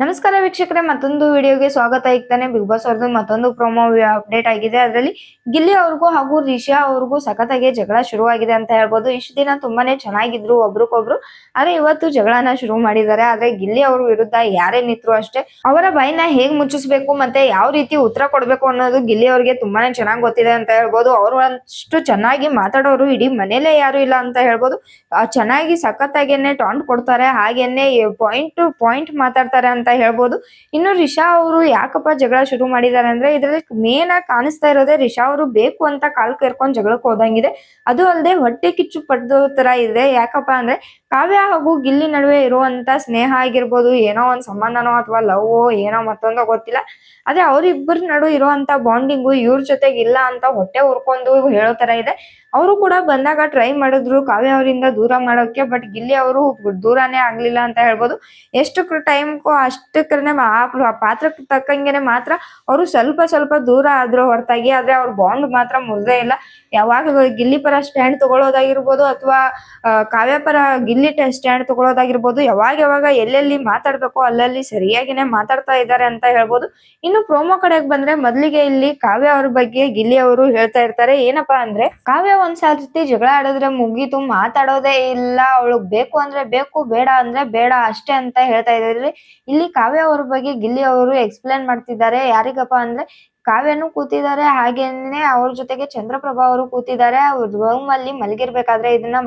ನಮಸ್ಕಾರ ವೀಕ್ಷಕರೇ, ಮತ್ತೊಂದು ವಿಡಿಯೋಗೆ ಸ್ವಾಗತ. ಇಕ್ತಾನೆ ಬಿಗ್ ಬಾಸ್ ಅವ್ರದ್ದು ಮತ್ತೊಂದು ಪ್ರೊಮೋ ಅಪ್ಡೇಟ್ ಆಗಿದೆ. ಅದರಲ್ಲಿ ಗಿಲ್ಲಿ ಅವ್ರಿಗೂ ಹಾಗೂ ರಿಷಾ ಅವ್ರಿಗೂ ಸಖತ್ತಾಗಿ ಜಗಳ ಶುರುವಾಗಿದೆ ಅಂತ ಹೇಳ್ಬೋದು. ಇಷ್ಟು ದಿನ ತುಂಬಾನೇ ಚೆನ್ನಾಗಿದ್ರು ಒಬ್ರಿಗೊಬ್ರು, ಆದ್ರೆ ಇವತ್ತು ಜಗಳನ ಶುರು ಮಾಡಿದ್ದಾರೆ. ಆದ್ರೆ ಗಿಲ್ಲಿ ಅವ್ರ ವಿರುದ್ಧ ಯಾರೇ ನಿಂತ್ರು ಅಷ್ಟೇ, ಅವರ ಬಾಯಿನ ಹೇಗ್ ಮುಚ್ಚಿಸ್ಬೇಕು ಮತ್ತೆ ಯಾವ ರೀತಿ ಉತ್ತರ ಕೊಡ್ಬೇಕು ಅನ್ನೋದು ಗಿಲ್ಲಿ ಅವ್ರಿಗೆ ತುಂಬಾನೇ ಚೆನ್ನಾಗಿ ಗೊತ್ತಿದೆ ಅಂತ ಹೇಳ್ಬೋದು. ಅವರು ಅಷ್ಟು ಚೆನ್ನಾಗಿ ಮಾತಾಡೋರು ಇಡೀ ಮನೇಲೆ ಯಾರು ಇಲ್ಲ ಅಂತ ಹೇಳ್ಬೋದು. ಚೆನ್ನಾಗಿ ಸಖತ್ತಾಗೇನೆ ಟಾಂಟ್ ಕೊಡ್ತಾರೆ, ಹಾಗೇನೆ ಪಾಯಿಂಟ್ ಟು ಪಾಯಿಂಟ್ ಮಾತಾಡ್ತಾರೆ ಅಂತ ಹೇಳ್ಬೋದು. ಇನ್ನು ರಿಷಾ ಅವರು ಯಾಕಪ್ಪ ಜಗಳ ಶುರು ಮಾಡಿದ್ದಾರೆ ಅಂದ್ರೆ, ಇದ್ರಲ್ಲಿ ಮೇನ್ ಆಗಿ ಕಾಣಿಸ್ತಾ ಇರೋದೇ ರಿಷಾ ಅವರು ಬೇಕು ಅಂತ ಕಾಲ್ ಕೇರ್ಕೊಂಡ್ ಜಗಳಕ್ಕೆ ಹೋದಂಗಿದೆ. ಅದು ಅಲ್ಲದೆ ಹೊಟ್ಟೆ ಕಿಚ್ಚು ಪಡೆದ ತರ ಇದೆ. ಯಾಕಪ್ಪ ಅಂದ್ರೆ ಕಾವ್ಯ ಹಾಗೂ ಗಿಲ್ಲಿ ನಡುವೆ ಇರುವಂತ ಸ್ನೇಹ ಆಗಿರ್ಬೋದು, ಏನೋ ಒಂದ್ ಸಂಬಂಧನೋ ಅಥವಾ ಲವ್ ಏನೋ ಮತ್ತೊಂದೋ ಗೊತ್ತಿಲ್ಲ, ಆದ್ರೆ ಅವ್ರಿಬ್ಬರ ನಡು ಇರುವಂತ ಬಾಂಡಿಂಗು ಇವ್ರ ಜೊತೆಗೆ ಇಲ್ಲ ಅಂತ ಹೊಟ್ಟೆ ಉರ್ಕೊಂಡು ಹೇಳೋ ತರ ಇದೆ. ಅವರು ಕೂಡ ಬಂದಾಗ ಟ್ರೈ ಮಾಡಿದ್ರು ಕಾವ್ಯ ಅವರಿಂದ ದೂರ ಮಾಡೋಕೆ, ಬಟ್ ಗಿಲ್ಲಿ ಅವರು ದೂರನೇ ಆಗ್ಲಿಲ್ಲ ಅಂತ ಹೇಳ್ಬೋದು. ಎಷ್ಟು ಟೈಮ್ಗೂ ಅಷ್ಟಕ್ಕನೆ ಆ ಪಾತ್ರಕ್ಕೆ ತಕ್ಕಂಗೆನೆ ಮಾತ್ರ ಅವರು ಸ್ವಲ್ಪ ಸ್ವಲ್ಪ ದೂರ ಆದ್ರೂ ಹೊರತಾಗಿ, ಆದ್ರೆ ಅವ್ರ ಬಾಂಡ್ ಮಾತ್ರ ಮುರಿದೇ ಇಲ್ಲ. ಯಾವಾಗ ಗಿಲ್ಲಿ ಪರ ಸ್ಟ್ಯಾಂಡ್ ತಗೊಳ್ಳೋದಾಗಿರ್ಬೋದು ಅಥವಾ ಕಾವ್ಯ ಪರ ಗಿಲ್ಲಿ ಸ್ಟ್ಯಾಂಡ್ ತಗೊಳ್ಳೋದಾಗಿರ್ಬೋದು, ಯಾವಾಗ ಎಲ್ಲೆಲ್ಲಿ ಮಾತಾಡ್ಬೇಕು ಅಲ್ಲಲ್ಲಿ ಸರಿಯಾಗಿನೇ ಮಾತಾಡ್ತಾ ಇದ್ದಾರೆ ಅಂತ ಹೇಳ್ಬೋದು. ಇನ್ನು ಪ್ರೋಮೋ ಕಡೆಗೆ ಬಂದ್ರೆ, ಮೊದ್ಲಿಗೆ ಇಲ್ಲಿ ಕಾವ್ಯ ಅವ್ರ ಬಗ್ಗೆ ಗಿಲ್ಲಿ ಅವರು ಹೇಳ್ತಾ ಇರ್ತಾರೆ. ಏನಪ್ಪಾ ಅಂದ್ರೆ, ಕಾವ್ಯ ಒಂದ್ಸರ್ತಿ ಜಗಳ ಆಡಿದ್ರೆ ಮುಗೀತು, ಮಾತಾಡೋದೇ ಇಲ್ಲ, ಅವಳಗ್ ಬೇಕು ಅಂದ್ರೆ ಬೇಕು, ಬೇಡ ಅಂದ್ರೆ ಬೇಡ ಅಷ್ಟೇ ಅಂತ ಹೇಳ್ತಾ ಇದ್ದಾರೆ. ಇಲ್ಲಿ ಕಾವ್ಯ ಅವ್ರ ಬಗ್ಗೆ ಗಿಲ್ಲಿ ಅವರು ಎಕ್ಸ್ಪ್ಲೇನ್ ಮಾಡ್ತಿದ್ದಾರೆ. ಯಾರಿಗಪ್ಪ ಅಂದ್ರೆ, ಕಾವ್ಯನು ಕೂತಿದ್ದಾರೆ, ಹಾಗೇನೆ ಅವ್ರ ಜೊತೆಗೆ ಚಂದ್ರಪ್ರಭಾ ಅವರು ಕೂತಿದ್ದಾರೆ. ಅವ್ರ ರೂಮ್ ಅಲ್ಲಿ ಮಲಗಿರ್ಬೇಕಾದ್ರೆ ಇದನ್ನ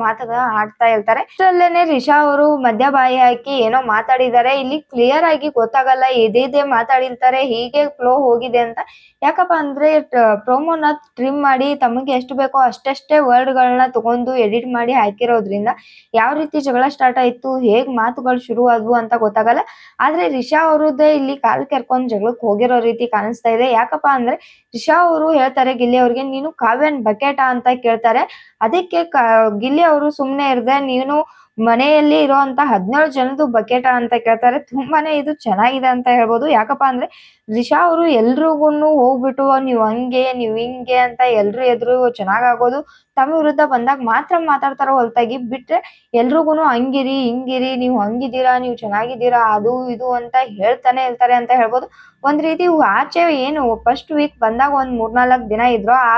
ಆಡ್ತಾ ಇರ್ತಾರೆ. ಅಷ್ಟರಲ್ಲೇನೆ ರಿಷಾ ಅವರು ಮಧ್ಯ ಬಾಯಿ ಹಾಕಿ ಏನೋ ಮಾತಾಡಿದ್ದಾರೆ. ಇಲ್ಲಿ ಕ್ಲಿಯರ್ ಆಗಿ ಗೊತ್ತಾಗಲ್ಲ, ಇದೇ ಮಾತಾಡಿರ್ತಾರೆ, ಹೀಗೆ ಫ್ಲೋ ಹೋಗಿದೆ ಅಂತ. ಯಾಕಪ್ಪ ಅಂದ್ರೆ ಪ್ರೋಮೋನ ಟ್ರಿಮ್ ಮಾಡಿ ತಮಗೆ ಎಷ್ಟು ಬೇಕೋ ಅಷ್ಟಷ್ಟೇ ವರ್ಡ್ ಗಳನ್ನ ತಗೊಂಡು ಎಡಿಟ್ ಮಾಡಿ ಹಾಕಿರೋದ್ರಿಂದ ಯಾವ ರೀತಿ ಜಗಳ ಸ್ಟಾರ್ಟ್ ಆಯ್ತು, ಹೇಗ್ ಮಾತುಗಳು ಶುರು ಆದ್ವು ಅಂತ ಗೊತ್ತಾಗಲ್ಲ. ಆದ್ರೆ ರಿಷಾ ಅವರದ್ದೇ ಇಲ್ಲಿ ಕಾಲ್ ಕೆರ್ಕೊಂಡ್ ಜಗಳಕ್ಕೆ ಹೋಗಿರೋ ರೀತಿ ಕಾಣಿಸ್ತಾ ಇದೆ. ಯಾಕಪ್ಪ ಅಂದ್ರೆ ರಿಷಾ ಅವರು ಹೇಳ್ತಾರೆ ಗಿಲ್ಲಿ ಅವ್ರಿಗೆ, ನೀನು ಕಾವ್ಯನ್ ಬಕೆಟಾ ಅಂತ ಕೇಳ್ತಾರೆ. ಅದಕ್ಕೆ ಗಿಲ್ಲಿ ಅವರು ಸುಮ್ನೆ ಇರ್ದೆ, ನೀನು ಮನೆಯಲ್ಲಿ ಇರುವಂತ 17 ಜನದ್ದು ಬಕೆಟಾ ಅಂತ ಕೇಳ್ತಾರೆ. ತುಂಬಾನೇ ಇದು ಚೆನ್ನಾಗಿದೆ ಅಂತ ಹೇಳ್ಬೋದು. ಯಾಕಪ್ಪ ಅಂದ್ರೆ ರಿಷಾ ಅವರು ಎಲ್ರಿಗೂನು ಹೋಗ್ಬಿಟ್ಟು ನೀವ್ ಹಂಗೆ ನೀವ್ ಹಿಂಗೆ ಅಂತ ಎಲ್ರು ಎದುರು ಚೆನ್ನಾಗಾಗೋದು, ತಮ್ಮ ವಿರುದ್ಧ ಬಂದಾಗ ಮಾತ್ರ ಮಾತಾಡ್ತಾರೋ ಹೊರತಾಗಿ ಬಿಟ್ರೆ ಎಲ್ರಿಗೂನು ಹಂಗಿರಿ ಹಿಂಗಿರಿ, ನೀವು ಹಂಗಿದ್ದೀರಾ, ನೀವು ಚೆನ್ನಾಗಿದ್ದೀರಾ, ಅದು ಇದು ಅಂತ ಹೇಳ್ತಾನೆ ಇರ್ತಾರೆ ಅಂತ ಹೇಳ್ಬೋದು. ಒಂದ್ ರೀತಿ ಆಚೆ ಏನು ಫಸ್ಟ್ ವೀಕ್ ಬಂದಾಗ ಒಂದ್ 3-4 ದಿನ ಇದ್ರು, ಆ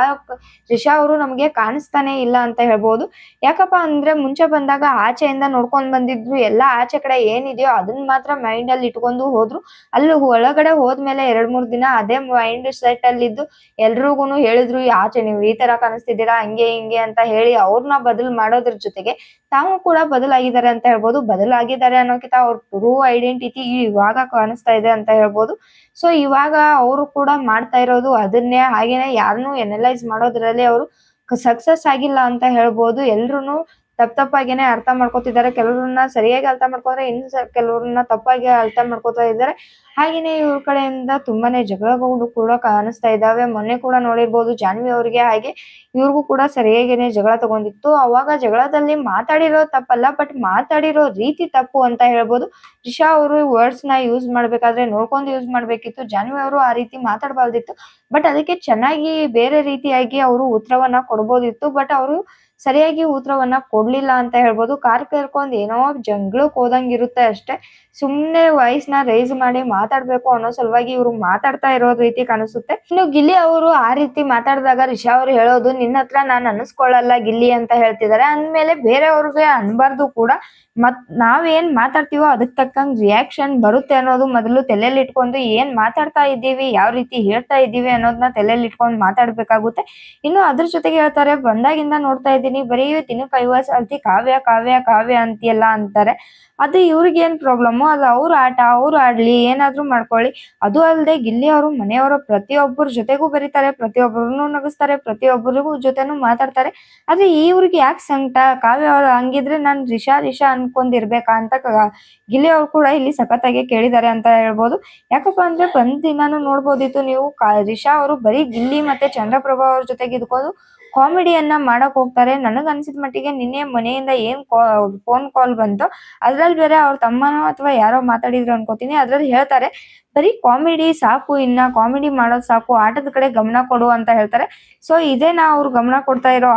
ರಿಷಾ ಅವರು ನಮ್ಗೆ ಕಾಣಿಸ್ತಾನೆ ಇಲ್ಲ ಅಂತ ಹೇಳ್ಬೋದು. ಯಾಕಪ್ಪ ಅಂದ್ರೆ ಮುಂಚೆ ಬಂದಾಗ ಆಚೆಯಿಂದ ನೋಡ್ಕೊಂಡ್ ಬಂದಿದ್ರು, ಎಲ್ಲಾ ಆಚೆ ಕಡೆ ಏನಿದೆಯೋ ಅದನ್ನ ಮಾತ್ರ ಮೈಂಡ್ ಅಲ್ಲಿ ಇಟ್ಕೊಂಡು ಹೋದ್ರು. ಅಲ್ಲಿ ಒಳಗಡೆ ಹೋದ್ಮೇಲೆ 2-3 ದಿನ ಅದೇ ಮೈಂಡ್ ಸೆಟ್ ಅಲ್ಲಿ ಇದ್ದು ಎಲ್ರಿಗೂನು ಹೇಳಿದ್ರು, ಆಚೆ ನೀವು ಈ ತರ ಕಾಣಿಸ್ತಿದ್ದೀರಾ ಹಂಗೆ ಹಿಂಗೆ ಅಂತ ಹೇಳಿ ಅವ್ರನ್ನ ಬದಲು ಮಾಡೋದ್ರ ಜೊತೆಗೆ ತಾವು ಕೂಡ ಬದಲಾಗಿದ್ದಾರೆ ಅಂತ ಹೇಳ್ಬೋದು. ಬದಲಾಗಿದ್ದಾರೆ ಅನ್ನೋಕ್ಕಿಂತ ಅವ್ರ ಟ್ರೂ ಐಡೆಂಟಿಟಿ ಇವಾಗ ಕಾಣಿಸ್ತಾ ಇದೆ ಅಂತ ಹೇಳ್ಬೋದು. ಸೊ ಇವಾಗ ಅವರು ಕೂಡ ಮಾಡ್ತಾ ಇರೋದು ಅದನ್ನೇ. ಹಾಗೇನೆ ಯಾರನ್ನೂ ಎನಲೈಸ್ ಮಾಡೋದ್ರಲ್ಲಿ ಅವರು ಸಕ್ಸಸ್ ಆಗಿಲ್ಲ ಅಂತ ಹೇಳ್ಬೋದು. ಎಲ್ರುನು ತಪ್ಪಾಗೇನೆ ಅರ್ಥ ಮಾಡ್ಕೊತಿದ್ದಾರೆ. ಕೆಲವ್ರನ್ನ ಸರಿಯಾಗಿ ಅರ್ಥ ಮಾಡ್ಕೊಂಡ್ರೆ ಇನ್ನು ಕೆಲವ್ರನ್ನ ತಪ್ಪಾಗಿ ಅರ್ಥ ಮಾಡ್ಕೊತಾ ಇದ್ದಾರೆ. ಹಾಗೇನೆ ಇವ್ರ ಕಡೆಯಿಂದ ತುಂಬಾನೇ ಜಗಳಗಳು ಕೂಡ ಕಾಣಿಸ್ತಾ ಇದ್ದಾವೆ. ಮೊನ್ನೆ ಕೂಡ ನೋಡಿರ್ಬೋದು, ಜಾನ್ವಿ ಅವ್ರಿಗೆ ಹಾಗೆ ಇವ್ರಿಗೂ ಕೂಡ ಸರಿಯಾಗಿನೇ ಜಗಳ ತಗೊಂಡಿತ್ತು. ಅವಾಗ ಜಗಳದಲ್ಲಿ ಮಾತಾಡಿರೋ ತಪ್ಪಲ್ಲ, ಬಟ್ ಮಾತಾಡಿರೋ ರೀತಿ ತಪ್ಪು ಅಂತ ಹೇಳ್ಬೋದು. ರಿಷಾ ಅವರು ವರ್ಡ್ಸ್ ನ ಯೂಸ್ ಮಾಡ್ಬೇಕಾದ್ರೆ ನೋಡ್ಕೊಂಡು ಯೂಸ್ ಮಾಡ್ಬೇಕಿತ್ತು. ಜಾನ್ವಿ ಅವರು ಆ ರೀತಿ ಮಾತಾಡಬಾರ್ದಿತ್ತು. ಬಟ್ ಅದಕ್ಕೆ ಚೆನ್ನಾಗಿ ಬೇರೆ ರೀತಿಯಾಗಿ ಅವರು ಉತ್ತರವನ್ನ ಕೊಡ್ಬೋದಿತ್ತು. ಬಟ್ ಅವರು ಸರಿಯಾಗಿ ಉತ್ತರವನ್ನ ಕೊಡ್ಲಿಲ್ಲ ಅಂತ ಹೇಳ್ಬೋದು. ಕಾರ್ ಕೇರ್ಕೊಂಡ್ ಏನೋ ಜಂಗ್ಳಕ್ ಹೋದಂಗ್ ಇರುತ್ತೆ ಅಷ್ಟೇ. ಸುಮ್ನೆ ವಾಯ್ಸ್ ನ ರೈಸ್ ಮಾಡಿ ಮಾತಾಡ್ಬೇಕು ಅನ್ನೋ ಸಲುವಾಗಿ ಇವ್ರು ಮಾತಾಡ್ತಾ ಇರೋ ರೀತಿ ಕಾಣಿಸುತ್ತೆ. ಇನ್ನು ಗಿಲ್ಲಿ ಅವರು ಆ ರೀತಿ ಮಾತಾಡಿದಾಗ ರಿಷಾ ಅವರು ಹೇಳೋದು, ನಿನ್ನ ಹತ್ರ ನಾನ್ ಅನ್ಸ್ಕೊಳ್ಳಲ್ಲ ಗಿಲ್ಲಿ ಅಂತ ಹೇಳ್ತಿದ್ದಾರೆ. ಅಂದ್ಮೇಲೆ ಬೇರೆಯವ್ರಿಗೆ ಅನ್ಬಾರ್ದು ಕೂಡ. ನಾವೇನ್ ಮಾತಾಡ್ತೀವೋ ಅದಕ್ ತಕ್ಕಂಗ್ ರಿಯಾಕ್ಷನ್ ಬರುತ್ತೆ ಅನ್ನೋದು ಮೊದಲು ತಲೆಯಲ್ಲಿ ಇಟ್ಕೊಂಡು, ಏನ್ ಮಾತಾಡ್ತಾ ಇದ್ದೀವಿ, ಯಾವ ರೀತಿ ಹೇಳ್ತಾ ಇದ್ದೀವಿ ಅನ್ನೋದನ್ನ ತಲೆಯಲ್ಲಿ ಇಟ್ಕೊಂಡು ಮಾತಾಡ್ಬೇಕಾಗುತ್ತೆ. ಇನ್ನು ಅದ್ರ ಜೊತೆಗೆ ಹೇಳ್ತಾರೆ, ಬಂದಾಗಿಂದ ನೋಡ್ತಾ ಇದ್ದೀನಿ ಬರೀ ದಿನಕ್ಕೆ 50 ಸರ್ತಿ ಕಾವ್ಯ ಕಾವ್ಯ ಕಾವ್ಯ ಅಂತಿಯಲ್ಲ ಅಂತಾರೆ. ಅದು ಇವ್ರಿಗೆ ಏನ್ ಪ್ರಾಬ್ಲಮ್, ಅದು ಅವ್ರ ಆಟ, ಅವ್ರು ಆಡ್ಲಿ, ಏನಾದ್ರೂ ಮಾಡ್ಕೊಳ್ಳಿ. ಅದು ಅಲ್ಲದೆ ಗಿಲ್ಲಿ ಅವರು ಮನೆಯವರ ಪ್ರತಿಯೊಬ್ಬರ ಜೊತೆಗೂ ಬೆರೀತಾರೆ, ಪ್ರತಿಯೊಬ್ಬರನ್ನು ನಗಿಸ್ತಾರೆ, ಪ್ರತಿಯೊಬ್ಬರಿಗೂ ಜೊತೆನೂ ಮಾತಾಡ್ತಾರೆ. ಆದ್ರೆ ಇವ್ರಿಗೆ ಯಾಕೆ ಸಂಕಟ? ಕಾವ್ಯ ಅವ್ರು ಹಂಗಿದ್ರೆ ನಾನ್ ರಿಷಾ ಅನ್ಕೊಂಡಿರ್ಬೇಕಾ ಅಂತ ಗಿಲ್ಲಿ ಅವ್ರು ಕೂಡ ಇಲ್ಲಿ ಸಖತ್ತಾಗಿ ಕೇಳಿದ್ದಾರೆ ಅಂತ ಹೇಳ್ಬೋದು. ಯಾಕಪ್ಪ ಅಂದ್ರೆ ಬಂದ್ ದಿನಾನು ನೋಡ್ಬೋದಿತ್ತು ನೀವು, ರಿಷಾ ಅವರು ಬರೀ ಗಿಲ್ಲಿ ಮತ್ತೆ ಚಂದ್ರಪ್ರಭಾ ಅವ್ರ ಜೊತೆಗೆ ಇದ್ಕೊಂಡು ಕಾಮಿಡಿಯನ್ನ ಮಾಡಕ್ ಹೋಗ್ತಾರೆ. ನನಗ್ ಅನ್ಸಿದ ಮಟ್ಟಿಗೆ ನಿನ್ನೆ ಮನೆಯಿಂದ ಏನ್ ಫೋನ್ ಕಾಲ್ ಬಂತು ಅದ್ರಲ್ಲಿ ಬೇರೆ ಅವ್ರ ತಮ್ಮನೋ ಅಥವಾ ಯಾರೋ ಮಾತಾಡಿದ್ರು ಅನ್ಕೋತೀನಿ. ಅದ್ರಲ್ಲಿ ಹೇಳ್ತಾರೆ ಬರೀ ಕಾಮಿಡಿ ಸಾಕು, ಇನ್ನ ಕಾಮಿಡಿ ಮಾಡೋದ್ ಸಾಕು, ಆಟದ ಕಡೆ ಗಮನ ಕೊಡು ಅಂತ ಹೇಳ್ತಾರೆ. ಸೊ ಇದೇನಾ ಅವ್ರು ಗಮನ ಕೊಡ್ತಾ ಇರೋ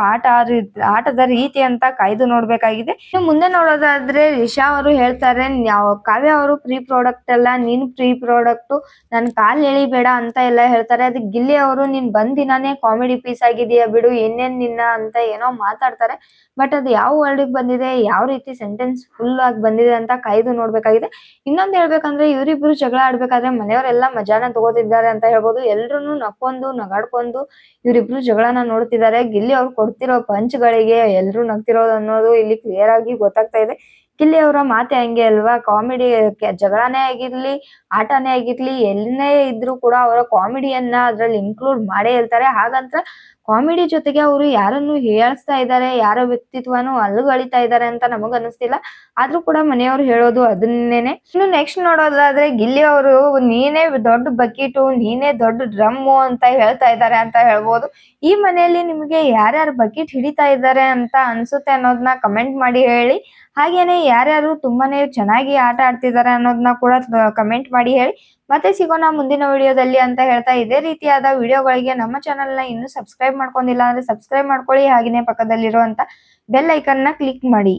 ಆಟದ ರೀತಿ ಅಂತ ಕಾಯ್ದು ನೋಡ್ಬೇಕಾಗಿದೆ. ಇನ್ನು ಮುಂದೆ ನೋಡೋದಾದ್ರೆ ರಿಷಾ ಅವರು ಹೇಳ್ತಾರೆ ಕಾವ್ಯ ಅವರು ಪ್ರೀ ಪ್ರಾಡಕ್ಟ್ ಅಲ್ಲ, ನೀನ್ ಪ್ರೀ ಪ್ರಾಡಕ್ಟ್, ನನ್ ಕಾಲ್ ಎಳಿಬೇಡ ಅಂತ ಎಲ್ಲ ಹೇಳ್ತಾರೆ. ಅದಕ್ಕೆ ಗಿಲ್ಲಿ ಅವರು ನೀನ್ ಬಂದ್ ದಿನಾನೇ ಕಾಮಿಡಿ ಪೀಸ್ ಆಗಿದೀಯ ಬಿಡು, ಏನೇನ್ ನಿನ್ನ ಅಂತ ಏನೋ ಮಾತಾಡ್ತಾರೆ. ಬಟ್ ಅದು ಯಾವ ವರ್ಡಿಗೆ ಬಂದಿದೆ, ಯಾವ ರೀತಿ ಸೆಂಟೆನ್ಸ್ ಫುಲ್ ಆಗಿ ಬಂದಿದೆ ಅಂತ ಕಾಯ್ದು ನೋಡ್ಬೇಕಾಗಿದೆ. ಇನ್ನೊಂದ್ ಹೇಳ್ಬೇಕಂದ್ರೆ ಇವರಿಬ್ರು ಜಗಳ ಆಡ್ಬೇಕಾದ್ರೆ ಮನೆಯವರೆಲ್ಲ ಮಜಾನ ತಗೋತಿದ್ದಾರೆ ಅಂತ ಹೇಳ್ಬೋದು. ಎಲ್ರು ನಕ್ಕೊಂಡು ನಗಾಡ್ಕೊಂಡು ಇವರಿಬ್ರು ಜಗಳನ ನೋಡ್ತಿದ್ದಾರೆ. ಗಿಲ್ಲಿ ಅವ್ರು ಕೊಡ್ತಿರೋ ಪಂಚ್ಗಳಿಗೆ ಎಲ್ರು ನಗ್ತಿರೋದು ಅನ್ನೋದು ಇಲ್ಲಿ ಕ್ಲಿಯರ್ ಆಗಿ ಗೊತ್ತಾಗ್ತಾ ಇದೆ. ಗಿಲ್ಲಿ ಅವರ ಮಾತೆ ಹಂಗೆ ಅಲ್ವಾ, ಕಾಮಿಡಿ ಜಗಳನೇ ಆಗಿರ್ಲಿ ಆಟನೇ ಆಗಿರ್ಲಿ ಎಲ್ಲೇ ಇದ್ರು ಕೂಡ ಅವರ ಕಾಮಿಡಿಯನ್ನ ಅದ್ರಲ್ಲಿ ಇನ್ಕ್ಲೂಡ್ ಮಾಡೇ ಇರ್ತಾರೆ. ಹಾಗಂತ ಕಾಮಿಡಿ ಜೊತೆಗೆ ಅವರು ಯಾರನ್ನು ಹೀಯಾಳಿಸ್ತಾ ಇದ್ದಾರೆ, ಯಾರ ವ್ಯಕ್ತಿತ್ವನು ಅಲ್ಲುಗಳಿತಾ ಇದ್ದಾರೆ ಅಂತ ನಮಗ್ ಅನಿಸ್ತಿಲ್ಲ. ಆದ್ರೂ ಕೂಡ ಮನೆಯವ್ರು ಹೇಳೋದು ಅದನ್ನೇನೆ. ಇನ್ನು ನೆಕ್ಸ್ಟ್ ನೋಡೋದಾದ್ರೆ ಗಿಲ್ಲಿ ಅವರು ನೀನೇ ದೊಡ್ಡ ಬಕೀಟು, ನೀನೇ ದೊಡ್ಡ ಡ್ರಮ್ಮು ಅಂತ ಹೇಳ್ತಾ ಇದ್ದಾರೆ ಅಂತ ಹೇಳ್ಬೋದು. ಈ ಮನೆಯಲ್ಲಿ ನಿಮ್ಗೆ ಯಾರ್ಯಾರು ಬಕೀಟ್ ಹಿಡಿತಾ ಇದ್ದಾರೆ ಅಂತ ಅನ್ಸುತ್ತೆ ಅನ್ನೋದನ್ನ ಕಮೆಂಟ್ ಮಾಡಿ ಹೇಳಿ. ಹಾಗೇನೆ ಯಾರ್ಯಾರು ತುಂಬಾನೇ ಚೆನ್ನಾಗಿ ಆಟ ಆಡ್ತಿದ್ದಾರೆ ಅನ್ನೋದನ್ನ ಕೂಡ ಕಮೆಂಟ್ ಮಾಡಿ ಹೇಳಿ. ಮತ್ತೆ ಸಿಗೋಣ ಮುಂದಿನ ವಿಡಿಯೋದಲ್ಲಿ ಅಂತ ಹೇಳ್ತಾ, ಇದೇ ರೀತಿಯಾದ ವಿಡಿಯೋಗಳಿಗೆ ನಮ್ಮ ಚಾನೆಲ್ ನ ಇನ್ನೂ ಸಬ್ಸ್ಕ್ರೈಬ್ ಮಾಡ್ಕೊಂಡಿಲ್ಲ ಅಂದ್ರೆ ಸಬ್ಸ್ಕ್ರೈಬ್ ಮಾಡ್ಕೊಳ್ಳಿ. ಹಾಗೇನೆ ಪಕ್ಕದಲ್ಲಿರುವಂತ ಬೆಲ್ ಐಕನ್ ನ ಕ್ಲಿಕ್ ಮಾಡಿ.